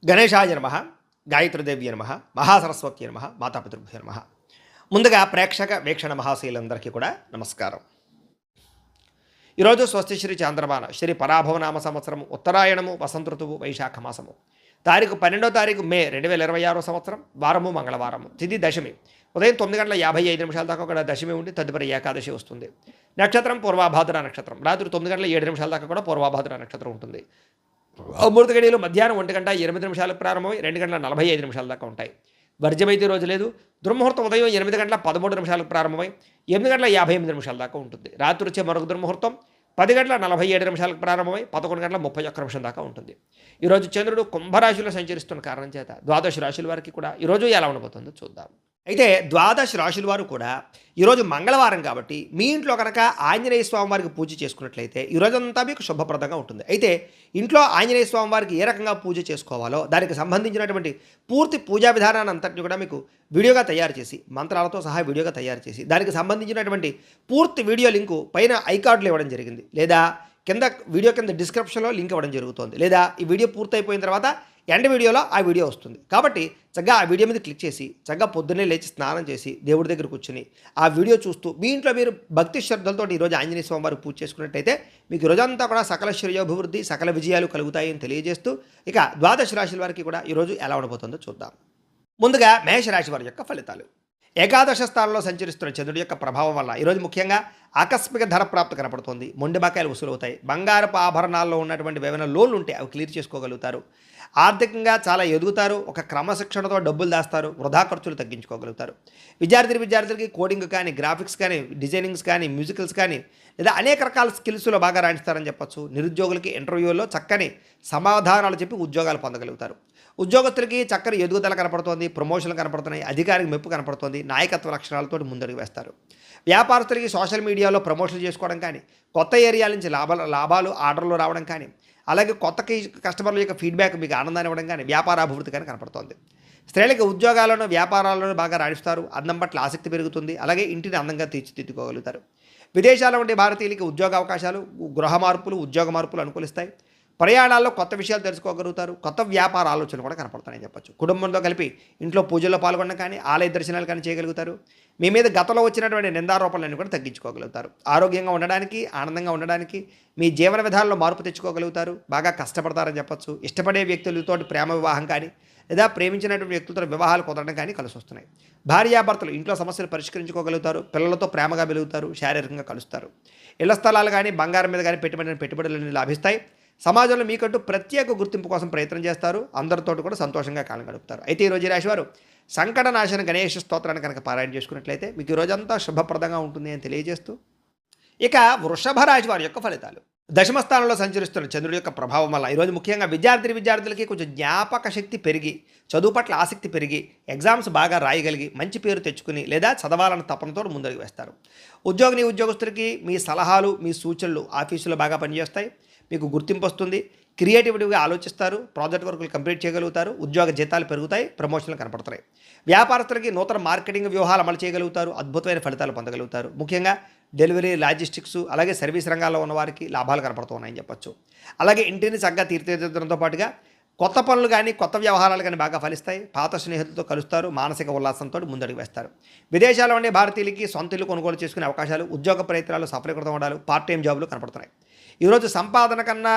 గణేశాయ నమ, గాయత్రీదేవ్య నమ, మహాసరస్వతి నమ, మాతాపితృభ్యో నమ. ముందుగా ప్రేక్షక వీక్షణ మహాశీలందరికీ కూడా నమస్కారం. ఈరోజు స్వస్తి శ్రీ చాంద్రమాన శ్రీ పరాభవనామ సంవత్సరం ఉత్తరాయణము వసంత ఋతువు వైశాఖ మాసము తారీఖు 12వ తారీఖు మే 2026 సంవత్సరం వారము మంగళవారము తిథి దశమి ఉదయం 9:55 దాకా కూడా దశమి ఉండి తదుపరి ఏకాదశి వస్తుంది. నక్షత్రం పూర్వాభాద్ర నక్షత్రం రాత్రి 9:07 దాకా కూడా పూర్వాభాద్ర నక్షత్రం ఉంటుంది. అమృత గడియలు మధ్యాహ్నం 1:08 ప్రారంభమై 2:45 దాకా ఉంటాయి. వర్జమైతే రోజు లేదు. దుర్ముహూర్తం ఉదయం 8:13 ప్రారంభమై 8:58 దాకా ఉంటుంది. రాత్రి వచ్చే మరొక దుర్ముహూర్తం 10:47 ప్రారంభమై 11:31 దాకా ఉంటుంది. ఈరోజు చంద్రుడు కుంభరాశిలో సంచరిస్తున్న కారణం చేత ద్వాదశ రాశుల వారికి కూడా ఈరోజు ఎలా ఉండబోతుందో చూద్దాం. అయితే ద్వాదశ రాశుల వారు కూడా ఈరోజు మంగళవారం కాబట్టి మీ ఇంట్లో కనుక ఆంజనేయ స్వామి వారికి పూజ చేసుకున్నట్లయితే ఈరోజంతా మీకు శుభప్రదంగా ఉంటుంది. అయితే ఇంట్లో ఆంజనేయ స్వామి వారికి ఏ రకంగా పూజ చేసుకోవాలో దానికి సంబంధించినటువంటి పూర్తి పూజా విధానాన్ని అంతటిని కూడా మీకు వీడియోగా తయారు చేసి మంత్రాలతో సహా వీడియోగా తయారు చేసి దానికి సంబంధించినటువంటి పూర్తి వీడియో లింకు పైన ఐకార్డులో ఇవ్వడం జరిగింది, లేదా వీడియో కింద డిస్క్రిప్షన్లో లింక్ ఇవ్వడం జరుగుతుంది, లేదా ఈ వీడియో పూర్తయిపోయిన తర్వాత ఎండ్ వీడియోలో ఆ వీడియో వస్తుంది. కాబట్టి చక్కగా ఆ వీడియో మీద క్లిక్ చేసి చక్కగా పొద్దున్నే లేచి స్నానం చేసి దేవుడి దగ్గర కూర్చుని ఆ వీడియో చూస్తూ మీ ఇంట్లో మీరు భక్తి శ్రద్ధలతో ఈరోజు ఆంజనేయ స్వామి వారు పూజ చేసుకున్నట్టయితే మీకు రోజంతా కూడా సకల శ్రేయోభివృద్ధి సకల విజయాలు కలుగుతాయని తెలియజేస్తూ ఇక ద్వాదశ రాశుల వారికి కూడా ఈరోజు ఎలా ఉండబోతుందో చూద్దాం. ముందుగా మేషరాశి వారి యొక్క ఫలితాలు. ఏకాదశ స్థానంలో సంచరిస్తున్న చంద్రుడి యొక్క ప్రభావం వల్ల ఈరోజు ముఖ్యంగా ఆకస్మిక ధర ప్రాప్తి కనపడుతుంది. మొండి బకాయిలు వసూలవుతాయి. బంగారపు ఆభరణాల్లో ఉన్నటువంటి ఏమైనా లోన్లు ఉంటే అవి క్లియర్ చేసుకోగలుగుతారు. ఆర్థికంగా చాలా ఎదుగుతారు. ఒక క్రమశిక్షణతో డబ్బులు దాస్తారు. వృధా ఖర్చులు తగ్గించుకోగలుగుతారు. విద్యార్థులకి కోడింగ్ కానీ, గ్రాఫిక్స్ కానీ, డిజైనింగ్స్ కానీ, మ్యూజికల్స్ కానీ, లేదా అనేక రకాల స్కిల్స్లో బాగా రాణిస్తారని చెప్పచ్చు. నిరుద్యోగులకి ఇంటర్వ్యూలో చక్కని సమాధానాలు చెప్పి ఉద్యోగాలు పొందగలుగుతారు. ఉద్యోగస్తులకి చక్కని ఎదుగుదల కనపడుతోంది. ప్రమోషన్లు కనపడుతున్నాయి. అధికారికి మెప్పు కనపడుతోంది. నాయకత్వ లక్షణాలతో ముందడుగు వేస్తారు. వ్యాపారస్తులకి సోషల్ మీడియాలో ప్రమోషన్లు చేసుకోవడం కానీ, కొత్త ఏరియాల నుంచి లాభాలు ఆర్డర్లు రావడం కానీ, అలాగే కొత్త కస్టమర్ల యొక్క ఫీడ్బ్యాక్ మీకు ఆనందాన్ని ఇవ్వడం కానీ, వ్యాపారాభివృద్ధి కానీ కనపడుతోంది. స్త్రీలకి ఉద్యోగాలను వ్యాపారాలను బాగా రాణిస్తారు. అందం పట్ల ఆసక్తి పెరుగుతుంది. అలాగే ఇంటిని అందంగా తీర్చిదిద్దుకోగలుగుతారు. విదేశాల్లో ఉండే భారతీయులకి ఉద్యోగ అవకాశాలు, గృహ మార్పులు, ఉద్యోగ మార్పులు అనుకూలిస్తాయి. ప్రయాణాల్లో కొత్త విషయాలు తెలుసుకోగలుగుతారు. కొత్త వ్యాపార ఆలోచనలు కూడా కనపడుతున్నాయని చెప్పచ్చు. కుటుంబంతో కలిపి ఇంట్లో పూజల్లో పాల్గొనడం కానీ, ఆలయ దర్శనాలు కానీ చేయగలుగుతారు. మీ మీద గతంలో వచ్చినటువంటి నిందారోపణలన్నీ కూడా తగ్గించుకోగలుగుతారు. ఆరోగ్యంగా ఉండడానికి, ఆనందంగా ఉండడానికి మీ జీవన విధానంలో మార్పు తెచ్చుకోగలుగుతారు. బాగా కష్టపడతారని చెప్పచ్చు. ఇష్టపడే వ్యక్తులతో ప్రేమ వివాహం కానీ, లేదా ప్రేమించినటువంటి వ్యక్తులతో వివాహాలు కుదరడం కానీ కలిసి వస్తున్నాయి. భార్యాభర్తలు ఇంట్లో సమస్యలు పరిష్కరించుకోగలుగుతారు. పిల్లలతో ప్రేమగా వెలుగుతారు. శారీరకంగా కలుస్తారు. ఇళ్ల స్థలాలు కానీ, బంగారం మీద కానీ పెట్టుబడులు లాభిస్తాయి. సమాజంలో మీకంటూ ప్రత్యేక గుర్తింపు కోసం ప్రయత్నం చేస్తారు. అందరితో కూడా సంతోషంగా కాలం గడుపుతారు. అయితే ఈరోజు ఈ రాశివారు సంకట నాశన గణేష స్తోత్రాన్ని కనుక పారాయణ చేసుకున్నట్లయితే మీకు ఈ రోజంతా శుభప్రదంగా ఉంటుంది అని తెలియజేస్తూ ఇక వృషభ రాశి వారి యొక్క ఫలితాలు. దశమ స్థానంలో సంచరిస్తున్న చంద్రుడి యొక్క ప్రభావం వల్ల ఈరోజు ముఖ్యంగా విద్యార్థులకి కొంచెం జ్ఞాపక శక్తి పెరిగి, చదువు పట్ల ఆసక్తి పెరిగి, ఎగ్జామ్స్ బాగా రాయగలిగి మంచి పేరు తెచ్చుకుని లేదా చదవాలన్న తపనతో ముందడుగు వేస్తారు. ఉద్యోగస్తులకి మీ సలహాలు, మీ సూచనలు ఆఫీసులో బాగా పనిచేస్తాయి. మీకు గుర్తింపు వస్తుంది. క్రియేటివిటీగా ఆలోచిస్తారు. ప్రాజెక్ట్ వర్కులు కంప్లీట్ చేయగలుగుతారు. ఉద్యోగ జీతాలు పెరుగుతాయి. ప్రమోషన్లు కనపడతాయి. వ్యాపారస్తులకి నూతన మార్కెటింగ్ వ్యూహాలు అమలు చేయగలుగుతారు. అద్భుతమైన ఫలితాలు పొందగలుగుతారు. ముఖ్యంగా డెలివరీ, లాజిస్టిక్స్, అలాగే సర్వీస్ రంగాల్లో ఉన్న వారికి లాభాలు కనపడుతున్నాయని చెప్పచ్చు. అలాగే ఇంటిని చక్కగా తీర్చిదిద్దడంతో పాటుగా కొత్త పనులు కానీ, కొత్త వ్యవహారాలు కానీ బాగా ఫలిస్తాయి. పాత స్నేహితులతో కలుస్తారు. మానసిక ఉల్లాసంతో ముందడుగు వేస్తారు. విదేశాల్లో ఉండే భారతీయులకి సొంత ఇల్లు కొనుగోలు చేసుకునే అవకాశాలు, ఉద్యోగ ప్రయత్నాలు సఫలీకృతం అవడాలు, పార్ట్ టైం జాబులు కనపడుతున్నాయి. ఈరోజు సంపాదన కన్నా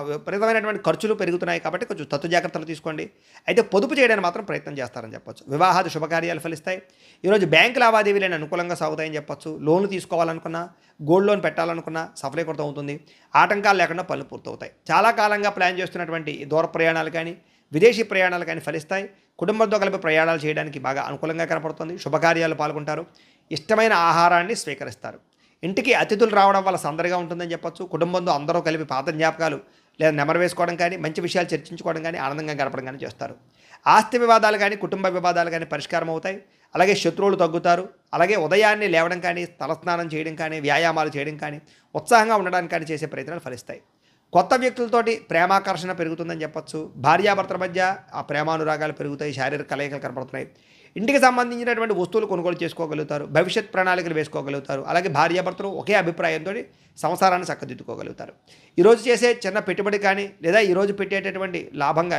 విపరీతమైనటువంటి ఖర్చులు పెరుగుతున్నాయి కాబట్టి కొంచెం తత్తు జాగ్రత్తలు తీసుకోండి. అయితే పొదుపు చేయడానికి మాత్రం ప్రయత్నం చేస్తారని చెప్పొచ్చు. వివాహాది శుభకార్యాలు ఫలిస్తాయి. ఈరోజు బ్యాంకు లావాదేవీలను అనుకూలంగా సాగుతాయని చెప్పొచ్చు. లోన్లు తీసుకోవాలనుకున్నా, గోల్డ్ లోన్ పెట్టాలనుకున్నా సఫలీకృతం అవుతుంది. ఆటంకాలు లేకుండా పనులు పూర్తవుతాయి. చాలా కాలంగా ప్లాన్ చేస్తున్నటువంటి దూర ప్రయాణాలు కానీ, విదేశీ ప్రయాణాలు కానీ ఫలిస్తాయి. కుటుంబంతో కలిపి ప్రయాణాలు చేయడానికి బాగా అనుకూలంగా కనపడుతుంది. శుభకార్యాలు పాల్గొంటారు. ఇష్టమైన ఆహారాన్ని స్వీకరిస్తారు. ఇంటికి అతిథులు రావడం వల్ల సందడిగా ఉంటుందని చెప్పచ్చు. కుటుంబంతో అందరూ కలిపి పాత జ్ఞాపకాలు లేదా నెమరు వేసుకోవడం కానీ, మంచి విషయాలు చర్చించుకోవడం కానీ, ఆనందంగా గడపడం కానీ చేస్తారు. ఆస్తి వివాదాలు కానీ, కుటుంబ వివాదాలు కానీ పరిష్కారం అవుతాయి. అలాగే శత్రువులు తగ్గుతారు. అలాగే ఉదయాన్నే లేవడం కానీ, తలస్నానం చేయడం కానీ, వ్యాయామాలు చేయడం కానీ, ఉత్సాహంగా ఉండడానికి కానీ చేసే ప్రయత్నాలు ఫలిస్తాయి. కొత్త వ్యక్తులతోటి ప్రేమాకర్షణ పెరుగుతుందని చెప్పచ్చు. భార్యాభర్తల మధ్య ఆ ప్రేమానురాగాలు పెరుగుతాయి. శారీరక కలయికలు కనపడుతున్నాయి. ఇంటికి సంబంధించినటువంటి వస్తువులు కొనుగోలు చేసుకోగలుగుతారు, భవిష్యత్ ప్రణాళికలు వేసుకోగలుగుతారు. అలాగే భార్యాభర్తలు ఒకే అభిప్రాయంతో సంసారాన్ని చక్కదిద్దుకోగలుగుతారు. ఈరోజు చేసే చిన్న పెట్టుబడి కానీ లేదా ఈరోజు పెట్టేటటువంటి లాభంగా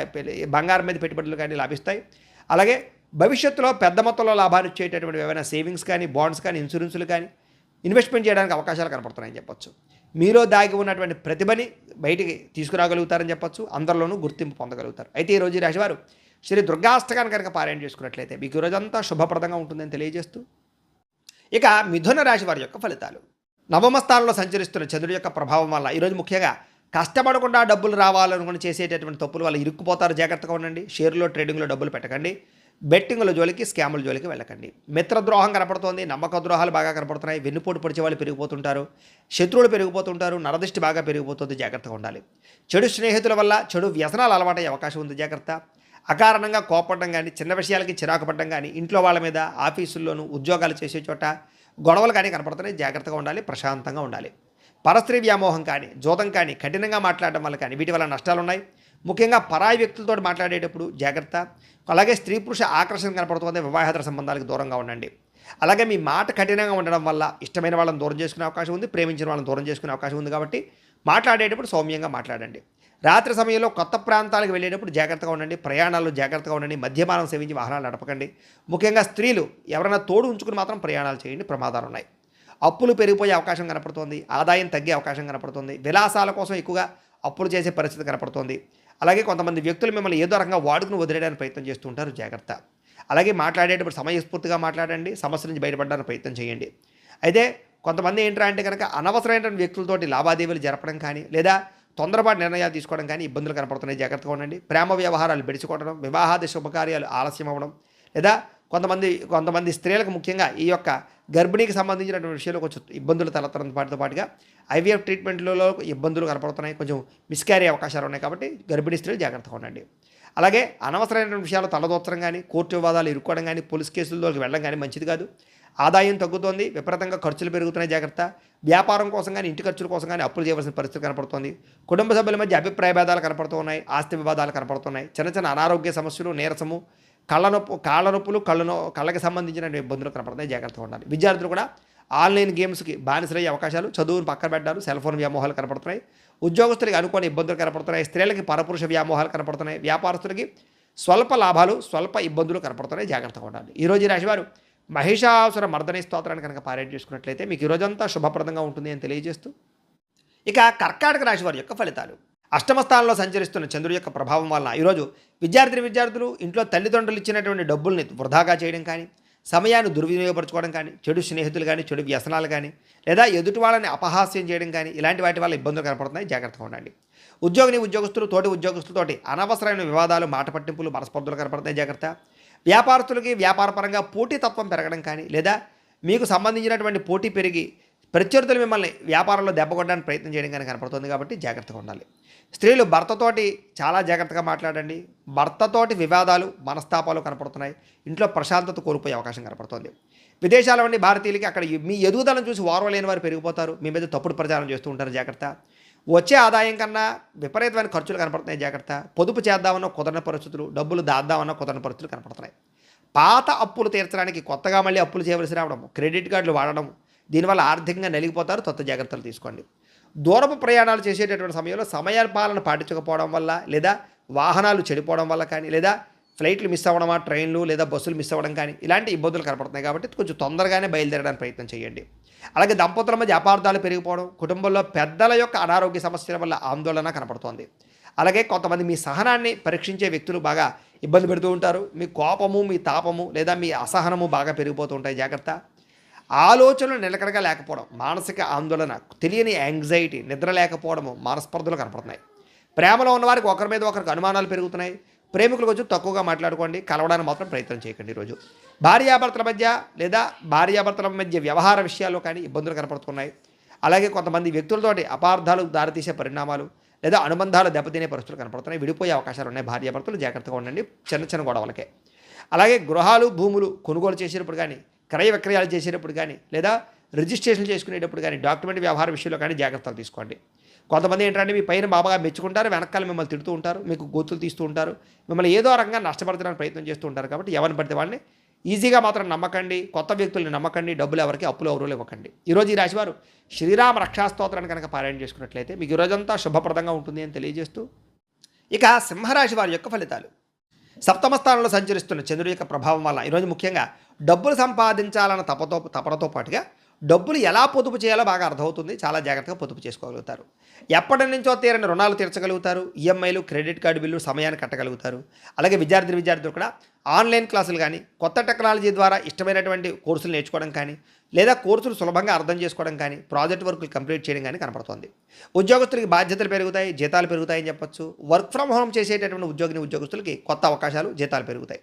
బంగారం మీద పెట్టుబడులు కానీ లాభిస్తాయి. అలాగే భవిష్యత్తులో పెద్ద మొత్తంలో లాభాలు ఇచ్చేటటువంటి ఏవైనా సేవింగ్స్ కానీ, బాండ్స్ కానీ, ఇన్సూరెన్సులు కానీ ఇన్వెస్ట్మెంట్ చేయడానికి అవకాశాలు కనపడుతున్నాయని చెప్పొచ్చు. మీలో దాగి ఉన్నటువంటి ప్రతిభని బయటికి తీసుకురాగలుగుతారని చెప్పొచ్చు. అందరిలోనూ గుర్తింపు పొందగలుగుతారు. అయితే ఈరోజు ఈ రాశివారు శ్రీ దుర్గాష్టకాన్ని కనుక పారాయణ చేసుకున్నట్లయితే మీకు ఈరోజంతా శుభప్రదంగా ఉంటుందని తెలియజేస్తూ, ఇక మిథున రాశి వారి యొక్క ఫలితాలు. నవమ స్థానంలో సంచరిస్తున్న చంద్రుడి యొక్క ప్రభావం వల్ల ఈరోజు ముఖ్యంగా కష్టపడకుండా డబ్బులు రావాలనుకుని చేసేటటువంటి తప్పుల వల్ల ఇరుక్కుపోతారు. జాగ్రత్తగా ఉండండి. షేర్లో, ట్రేడింగ్లో డబ్బులు పెట్టకండి. బెట్టింగ్ల జోలికి, స్కాముల జోలికి వెళ్ళకండి. మిత్రద్రోహం కనపడుతోంది, నమ్మక ద్రోహాలు బాగా కనపడుతున్నాయి. వెన్నుపోటు పొడిచే వాళ్ళు పెరిగిపోతుంటారు, శత్రువులు పెరిగిపోతుంటారు, నరదృష్టి బాగా పెరిగిపోతుంది. జాగ్రత్తగా ఉండాలి. చెడు స్నేహితుల వల్ల చెడు వ్యసనాలు అలవాటయ్యే అవకాశం ఉంది. జాగ్రత్త. అకారణంగా కోపడడం కానీ, చిన్న విషయాలకి చిరాకు పడడం కానీ, ఇంట్లో వాళ్ళ మీద, ఆఫీసుల్లోనూ, ఉద్యోగాలు చేసే చోట గొడవలు కానీ కనపడుతున్నాయి. జాగ్రత్తగా ఉండాలి. ప్రశాంతంగా ఉండాలి. పరస్త్రీ వ్యామోహం కానీ, జోదం కానీ, కఠినంగా మాట్లాడడం వల్ల కానీ వీటి వల్ల నష్టాలు ఉన్నాయి. ముఖ్యంగా పరాయి వ్యక్తులతో మాట్లాడేటప్పుడు జాగ్రత్త. అలాగే స్త్రీ పురుష ఆకర్షణ కనపడుతుంది. వివాహేతర సంబంధాలకు దూరంగా ఉండండి. అలాగే మీ మాట కఠినంగా ఉండడం వల్ల ఇష్టమైన వాళ్ళని దూరం చేసుకునే అవకాశం ఉంది, ప్రేమించిన వాళ్ళని దూరం చేసుకునే అవకాశం ఉంది. కాబట్టి మాట్లాడేటప్పుడు సౌమ్యంగా మాట్లాడండి. రాత్రి సమయంలో కొత్త ప్రాంతాలకు వెళ్ళేటప్పుడు జాగ్రత్తగా ఉండండి. ప్రయాణాల్లో జాగ్రత్తగా ఉండండి. మద్యపానం సేవించి వాహనాలు నడపకండి. ముఖ్యంగా స్త్రీలు ఎవరైనా తోడు ఉంచుకుని మాత్రం ప్రయాణాలు చేయండి. ప్రమాదాలు ఉన్నాయి. అప్పులు పెరిగిపోయే అవకాశం కనపడుతుంది. ఆదాయం తగ్గే అవకాశం కనపడుతుంది. విలాసాల కోసం ఎక్కువగా అప్పులు చేసే పరిస్థితి కనపడుతుంది. అలాగే కొంతమంది వ్యక్తులు మిమ్మల్ని ఏదో రకంగా వాడుకుని వదిలేయడానికి ప్రయత్నం చేస్తూ ఉంటారు. జాగ్రత్త. అలాగే మాట్లాడేటప్పుడు సమయస్ఫూర్తిగా మాట్లాడండి. సమస్య నుంచి బయటపడడానికి ప్రయత్నం చేయండి. అయితే కొంతమంది ఏంట్రా అంటే కనుక అనవసరమైన వ్యక్తులతోటి లావాదేవీలు జరపడం కానీ లేదా తొందరపాటు నిర్ణయాలు తీసుకోవడం కానీ ఇబ్బందులు కనపడుతున్నాయి. జాగ్రత్తగా ఉండండి. ప్రేమ వ్యవహారాలు బెడిసికొట్టడం, వివాహాది శుభకార్యాలు ఆలస్యం అవ్వడం, లేదా కొంతమంది స్త్రీలకు ముఖ్యంగా ఈ యొక్క గర్భిణీకి సంబంధించినటువంటి విషయంలో కొంచెం ఇబ్బందులు తలెత్తడం పాటుగా ఐవీఎఫ్ ట్రీట్మెంట్లలో ఇబ్బందులు కనపడుతున్నాయి. కొంచెం మిస్క్యారీ అవకాశాలు ఉన్నాయి. కాబట్టి గర్భిణీ స్త్రీలు జాగ్రత్తగా ఉండండి. అలాగే అనవసరమైన విషయాలు తలదోచడం కానీ, కోర్టు వివాదాలు ఇరుక్కోవడం కానీ, పోలీస్ కేసుల్లోకి వెళ్ళడం కానీ మంచిది కాదు. ఆదాయం తగ్గుతోంది. విపరీతంగా ఖర్చులు పెరుగుతున్నాయి. జాగ్రత్త. వ్యాపారం కోసం కానీ, ఇంటి ఖర్చుల కోసం కానీ అప్పులు చేయవలసిన పరిస్థితి కనపడుతోంది. కుటుంబ సభ్యుల మధ్య అభిప్రాయ భేదాలు కనపడుతున్నాయి. ఆస్తి వివాదాలు కనపడుతున్నాయి. చిన్న అనారోగ్య సమస్యలు, నీరసము, కాళ్ళ నొప్పులు, కళ్ళకి సంబంధించిన ఇబ్బందులు కనపడుతున్నాయి. జాగ్రత్తగా ఉండాలి. విద్యార్థులు కూడా ఆన్లైన్ గేమ్స్కి బానిసలయ్యే అవకాశాలు, చదువును పక్కన పెట్టారు, సెల్ ఫోన్ వ్యామోహాలు కనపడుతున్నాయి. ఉద్యోగస్తులకి అనుకోని ఇబ్బందులు కనపడుతున్నాయి. స్త్రీలకి పరపురుష వ్యామోహాలు కనపడుతున్నాయి. వ్యాపారస్తులకి స్వల్ప లాభాలు, స్వల్ప ఇబ్బందులు కనపడుతున్నాయి. జాగ్రత్తగా ఉండాలి. ఈరోజు ఈ రాశివారు మహిషాసుర మర్దనీ స్తోత్రాన్ని కనుక పారాయణ చేసుకున్నట్లయితే మీకు ఈరోజంతా శుభప్రదంగా ఉంటుంది అని తెలియజేస్తూ, ఇక కర్కాటక రాశి వారి యొక్క ఫలితాలు. అష్టమ స్థానంలో సంచరిస్తున్న చంద్రుడి యొక్క ప్రభావం వలన ఈరోజు విద్యార్థులు ఇంట్లో తల్లిదండ్రులు ఇచ్చినటువంటి డబ్బుల్ని వృధాగా చేయడం కానీ, సమయాన్ని దుర్వినియోగపరచుకోవడం కానీ, చెడు స్నేహితులు కానీ, చెడు వ్యసనాలు కానీ, లేదా ఎదుటి వాళ్ళని అపహాస్యం చేయడం కానీ ఇలాంటి వాటి వల్ల ఇబ్బందులు కనపడుతున్నాయి. జాగ్రత్తగా ఉండండి. ఉద్యోగస్తులు తోటి ఉద్యోగస్తులతోటి అనవసరమైన వివాదాలు, మాట పట్టింపులు, మనస్పర్ధలు కనపడుతున్నాయి. జాగ్రత్త. వ్యాపారస్తులకి వ్యాపారపరంగా పోటీతత్వం పెరగడం కానీ, లేదా మీకు సంబంధించినటువంటి పోటీ పెరిగి ప్రత్యర్థులు మిమ్మల్ని వ్యాపారంలో దెబ్బకొట్టడానికి ప్రయత్నం చేయడం కానీ కనపడుతుంది. కాబట్టి జాగ్రత్తగా ఉండాలి. స్త్రీలు భర్తతోటి చాలా జాగ్రత్తగా మాట్లాడండి. భర్తతోటి వివాదాలు, మనస్తాపాలు కనపడుతున్నాయి. ఇంట్లో ప్రశాంతత కోల్పోయే అవకాశం కనపడుతుంది. విదేశాల నుండి భారతీయులకి అక్కడ మీ ఎదుగుదలను చూసి ఓర్వలేని వారు పెరిగిపోతారు. మీ మీద తప్పుడు ప్రచారం చేస్తూ ఉంటారు. జాగ్రత్త. వచ్చే ఆదాయం కన్నా విపరీతమైన ఖర్చులు కనపడుతున్నాయి. జాగ్రత్త. పొదుపు చేద్దామన్న కుదరని పరిస్థితులు, డబ్బులు దాద్దామన్న కుదరని పరిస్థితులు కనపడుతున్నాయి. పాత అప్పులు తీర్చడానికి కొత్తగా మళ్ళీ అప్పులు చేయవలసి రావడం, క్రెడిట్ కార్డులు వాడడం, దీనివల్ల ఆర్థికంగా నలిగిపోతారు. కొత్త జాగ్రత్తలు తీసుకోండి. దూరపు ప్రయాణాలు చేసేటటువంటి సమయంలో సమయపాలన పాటించకపోవడం వల్ల, లేదా వాహనాలు చెడిపోవడం వల్ల కానీ, లేదా ఫ్లైట్లు మిస్ అవ్వడమా, ట్రైన్లు లేదా బస్సులు మిస్ అవ్వడం కానీ ఇలాంటి ఇబ్బందులు కనపడుతున్నాయి. కాబట్టి కొంచెం తొందరగానే బయలుదేరడానికి ప్రయత్నం చేయండి. అలాగే దంపతుల మధ్య అపార్థాలు పెరిగిపోవడం, కుటుంబంలో పెద్దల యొక్క అనారోగ్య సమస్యల వల్ల ఆందోళన కనపడుతోంది. అలాగే కొంతమంది మీ సహనాన్ని పరీక్షించే వ్యక్తులు బాగా ఇబ్బంది పెడుతూ ఉంటారు. మీ కోపము, మీ తాపము లేదా మీ అసహనము బాగా పెరిగిపోతూ ఉంటాయి. జాగ్రత్త. ఆలోచనలు నిలకడగా లేకపోవడం, మానసిక ఆందోళన, తెలియని యాంగ్జైటీ, నిద్ర లేకపోవడము, మనస్పర్ధలు కనపడుతున్నాయి. ప్రేమలో ఉన్నవారికి ఒకరి మీద ఒకరికి అనుమానాలు పెరుగుతున్నాయి. ప్రేమికులు కొంచెం తక్కువగా మాట్లాడుకోండి. కలవడానికి మాత్రం ప్రయత్నం చేయకండి. ఈరోజు భార్యాభర్తల మధ్య వ్యవహార విషయాల్లో కానీ ఇబ్బందులు కనపడుతున్నాయి. అలాగే కొంతమంది వ్యక్తులతోటి అపార్థాలు దారితీసే పరిణామాలు లేదా అనుబంధాలు దెబ్బతినే పరిస్థితులు కనపడుతున్నాయి. విడిపోయే అవకాశాలు ఉన్నాయి. భార్యాభర్తలు జాగ్రత్తగా ఉండండి చిన్న గొడవలకే. అలాగే గృహాలు, భూములు కొనుగోలు చేసేటప్పుడు కానీ, క్రయ విక్రయాలు చేసేటప్పుడు కానీ, లేదా రిజిస్ట్రేషన్ చేసుకునేటప్పుడు కానీ, డాక్యుమెంట్ వ్యవహార విషయంలో కానీ జాగ్రత్తలు తీసుకోండి. కొంతమంది ఏంటంటే మీ పైన బాబాగా మెచ్చుకుంటారు, వెనకాల మిమ్మల్ని తిడుతూ ఉంటారు, మీకు గొంతులు తీస్తూ ఉంటారు, మిమ్మల్ని ఏదో రకంగా నష్టపరచడానికి ప్రయత్నం చేస్తూ ఉంటారు. కాబట్టి ఎవరిని పడితే వాళ్ళని ఈజీగా మాత్రం నమ్మకండి, కొత్త వ్యక్తుల్ని నమ్మకండి, డబ్బులు ఎవరికి అప్పులు ఎవరు ఇవ్వకండి. ఈరోజు ఈ రాశివారు శ్రీరామ రక్షాస్తోత్రాన్ని కనుక పారాయణ చేసుకున్నట్లయితే మీకు ఈరోజంతా శుభప్రదంగా ఉంటుంది అని తెలియజేస్తూ, ఇక సింహరాశి వారి యొక్క ఫలితాలు. సప్తమ స్థానంలో సంచరిస్తున్న చంద్రుడి యొక్క ప్రభావం వల్ల ఈరోజు ముఖ్యంగా డబ్బులు సంపాదించాలన్న తపనతో పాటుగా డబ్బులు ఎలా పొదుపు చేయాలో బాగా అర్థమవుతుంది. చాలా జాగ్రత్తగా పొదుపు చేసుకోగలుగుతారు. ఎప్పటి నుంచో తీరని రుణాలు తీర్చగలుగుతారు. ఈఎంఐలు, క్రెడిట్ కార్డు బిల్లు సమయాన్ని కట్టగలుగుతారు. అలాగే విద్యార్థులు కూడా ఆన్లైన్ క్లాసులు కానీ, కొత్త టెక్నాలజీ ద్వారా ఇష్టమైనటువంటి కోర్సులు నేర్చుకోవడం కానీ, లేదా కోర్సులు సులభంగా అర్థం చేసుకోవడం కానీ, ప్రాజెక్ట్ వర్కులు కంప్లీట్ చేయడం కానీ కనపడుతుంది. ఉద్యోగస్తులకి బాధ్యతలు పెరుగుతాయి, జీతాలు పెరుగుతాయని చెప్పొచ్చు. వర్క్ ఫ్రమ్ హోమ్ చేసేటటువంటి ఉద్యోగస్తులకి కొత్త అవకాశాలు, జీతాలు పెరుగుతాయి.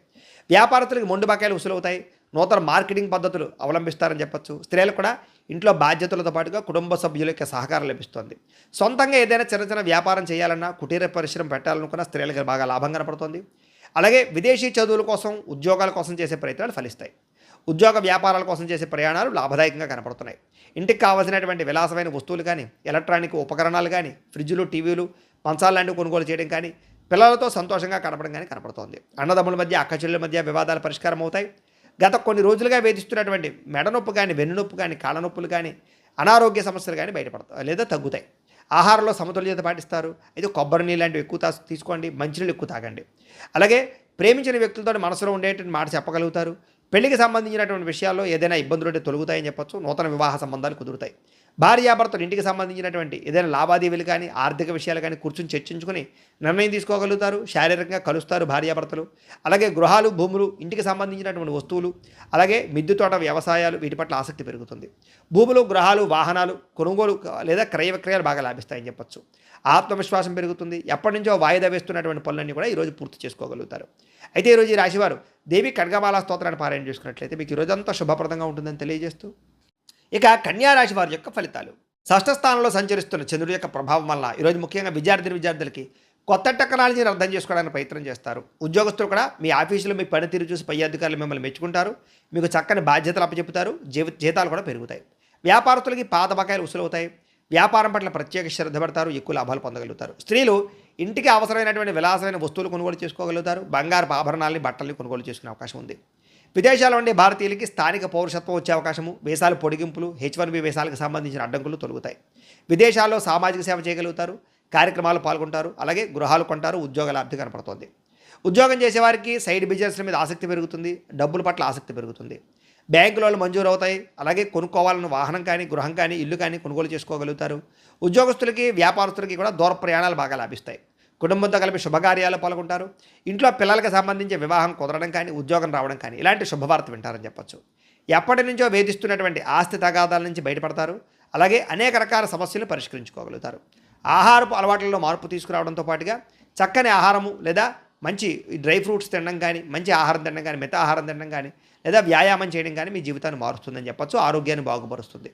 వ్యాపారస్తులకి మొండు బకాయిలు వసూలవుతాయి. నూతన మార్కెటింగ్ పద్ధతులు అవలంబిస్తారని చెప్పొచ్చు. స్త్రీలకు కూడా ఇంట్లో బాధ్యతలతో పాటుగా కుటుంబ సభ్యుల యొక్క సహకారం లభిస్తుంది. సొంతంగా ఏదైనా చిన్న వ్యాపారం చేయాలన్నా, కుటీర పరిశ్రమ పెట్టాలనుకున్న స్త్రీలకు బాగా లాభం కనపడుతుంది. అలాగే విదేశీ చదువుల కోసం, ఉద్యోగాల కోసం చేసే ప్రయత్నాలు ఫలిస్తాయి. ఉద్యోగ వ్యాపారాల కోసం చేసే ప్రయాణాలు లాభదాయకంగా కనపడుతున్నాయి. ఇంటికి కావాల్సినటువంటి విలాసమైన వస్తువులు కానీ, ఎలక్ట్రానిక్ ఉపకరణాలు కానీ, ఫ్రిడ్జ్లు, టీవీలు, మంచాలు లాంటివి కొనుగోలు చేయడం కానీ, పిల్లలతో సంతోషంగా గడపడం కానీ కనపడుతోంది. అన్నదమ్ముల మధ్య, అక్కచెల్లెల మధ్య వివాదాలు పరిష్కారం అవుతాయి. గత కొన్ని రోజులుగా వేధిస్తున్నటువంటి మెడనొప్పి కానీ, వెన్నునొప్పి కానీ, కాళ్ళ నొప్పులు కానీ, అనారోగ్య సమస్యలు కానీ బయటపడతాయి లేదా తగ్గుతాయి. ఆహారంలో సమతుల్యత పాటిస్తారు. అయితే కొబ్బరి నీళ్ళు లాంటివి ఎక్కువ తీసుకోండి, మంచినీళ్ళు ఎక్కువ తాగండి. అలాగే ప్రేమించిన వ్యక్తులతో మనసులో ఉండేటువంటి మాట చెప్పగలుగుతారు. పెళ్లికి సంబంధించినటువంటి విషయాల్లో ఏదైనా ఇబ్బందులు ఉంటే తొలగుతాయని చెప్పొచ్చు. నూతన వివాహ సంబంధాలు కుదురుతాయి. భార్యాభర్తలు ఇంటికి సంబంధించినటువంటి ఏదైనా లావాదేవీలు కానీ, ఆర్థిక విషయాలు కానీ కూర్చొని చర్చించుకుని నిర్ణయం తీసుకోగలుగుతారు. శారీరకంగా కలుస్తారు భార్యాభర్తలు. అలాగే గృహాలు, భూములు, ఇంటికి సంబంధించినటువంటి వస్తువులు, అలాగే మిద్దె తోట వ్యవసాయాలు, వీటి పట్ల ఆసక్తి పెరుగుతుంది. భూములు, గృహాలు, వాహనాలు కొనుగోలు లేదా క్రయ విక్రయాలు బాగా లాభిస్తాయని చెప్పొచ్చు. ఆత్మవిశ్వాసం పెరుగుతుంది. ఎప్పటి నుంచో వాయిదా వేస్తున్నటువంటి పనులన్నీ కూడా ఈరోజు పూర్తి చేసుకోగలుగుతారు. అయితే ఈరోజు ఈ రాశివారు దేవి ఖడ్గమాల స్తోత్రాన్ని పారాయణ చేసుకున్నట్లయితే మీకు ఈరోజంతా శుభప్రదంగా ఉంటుందని తెలియజేస్తూ, ఇక కన్యా రాశి వారి యొక్క ఫలితాలు. షష్ఠ స్థానంలో సంచరిస్తున్న చంద్రుడి యొక్క ప్రభావం వల్ల ఈరోజు ముఖ్యంగా విద్యార్థులకి కొత్త టెక్నాలజీని అర్థం చేసుకోవడానికి ప్రయత్నం చేస్తారు. ఉద్యోగస్తులు కూడా మీ ఆఫీసులో మీ పనితీరు చూసి పై అధికారులు మిమ్మల్ని మెచ్చుకుంటారు. మీకు చక్కని బాధ్యతలు అప్పచెపుతారు. జీతాలు కూడా పెరుగుతాయి. వ్యాపారస్తులకి పాత బకాయిలు వసూలవుతాయి. వ్యాపారం పట్ల ప్రత్యేక శ్రద్ధ పెడతారు. ఎక్కువ లాభాలు పొందగలుగుతారు. స్త్రీలు ఇంటికి అవసరమైనటువంటి విలాసమైన వస్తువులు కొనుగోలు చేసుకోగలుగుతారు. బంగారు ఆభరణాలని, బట్టల్ని కొనుగోలు చేసుకునే అవకాశం ఉంది. విదేశాల్లో ఉండే భారతీయులకి స్థానిక పౌరసత్వం వచ్చే అవకాశము, వీసాలు పొడిగింపులు, H1B వీసాలకు సంబంధించిన అడ్డంకులు తొలగుతాయి. విదేశాల్లో సామాజిక సేవ చేయగలుగుతారు. కార్యక్రమాలు పాల్గొంటారు. అలాగే గృహాలు కొంటారు. ఉద్యోగ లాభి కనపడుతోంది. ఉద్యోగం చేసేవారికి సైడ్ బిజినెస్ల మీద ఆసక్తి పెరుగుతుంది. డబ్బుల పట్ల ఆసక్తి పెరుగుతుంది. బ్యాంకు లోన్లు మంజూరు అవుతాయి. అలాగే కొనుక్కోవాలన్న వాహనం కానీ, గృహం కానీ, ఇల్లు కానీ కొనుగోలు చేసుకోగలుగుతారు. ఉద్యోగస్తులకి, వ్యాపారస్తులకి కూడా దూర ప్రయాణాలు బాగా లాభిస్తాయి. కుటుంబంతో కలిపి శుభకార్యాలు పాల్గొంటారు. ఇంట్లో పిల్లలకు సంబంధించి వివాహం కుదరడం కానీ, ఉద్యోగం రావడం కానీ ఇలాంటి శుభవార్త వింటారని చెప్పొచ్చు. ఎప్పటి నుంచో వేధిస్తున్నటువంటి ఆస్తి తగాదాల నుంచి బయటపడతారు. అలాగే అనేక రకాల సమస్యలు పరిష్కరించుకోగలుగుతారు. ఆహారపు అలవాట్లలో మార్పు తీసుకురావడంతో పాటుగా చక్కని ఆహారము లేదా మంచి డ్రై ఫ్రూట్స్ తినడం కానీ, మంచి ఆహారం తినడం కానీ, మిత ఆహారం తినడం కానీ, లేదా వ్యాయామం చేయడం కానీ మీ జీవితాన్ని మారుస్తుందని చెప్పొచ్చు. ఆరోగ్యాన్ని బాగుపరుస్తుంది.